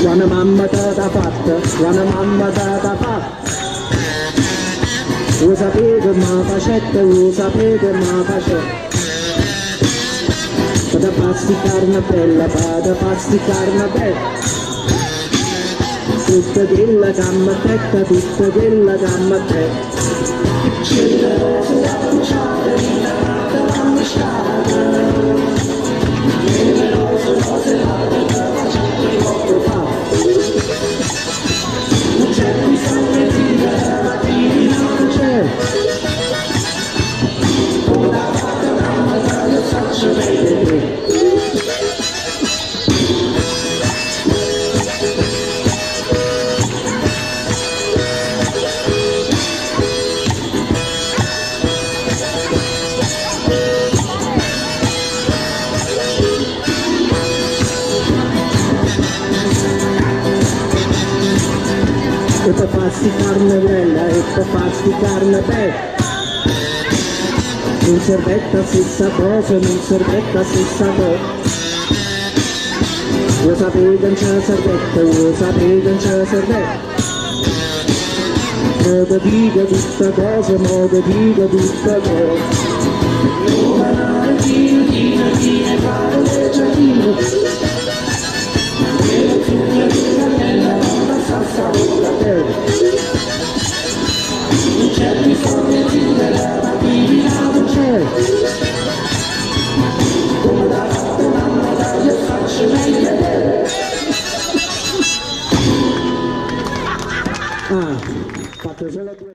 Quando mamma te l'ha fatta, quando mamma te l'ha fatta, lo sapete ma facette, lo sapete ma facette. Fate passi carne bella, fate passi carne bella. Tutta quella gamma tetta, tutta quella gamma tetta. C'è la rosa da bruciare, la carta da mischiare. Le rose roselate, la facciate molto fare. Non c'è bisogno di dire, la figlia non c'è. Ora fate una battaglia, faccio vedere. E per farsi carne bella, e per farsi carne bella. Non servetta stessa cosa, non servetta stessa cosa. Lo sapete non c'è servetta, lo sapete non c'è servetta. Modo dica tutta cosa, modo dica tutta cosa. Numerare Dio, Dio, Dio, fare le giardine. E la figlia di una bella donna salsa con la terra. Non c'è bisogno di dire, la figlia non c'è. Come da notte mamma dai e faccio meglio vedere. Ah, fate solo due.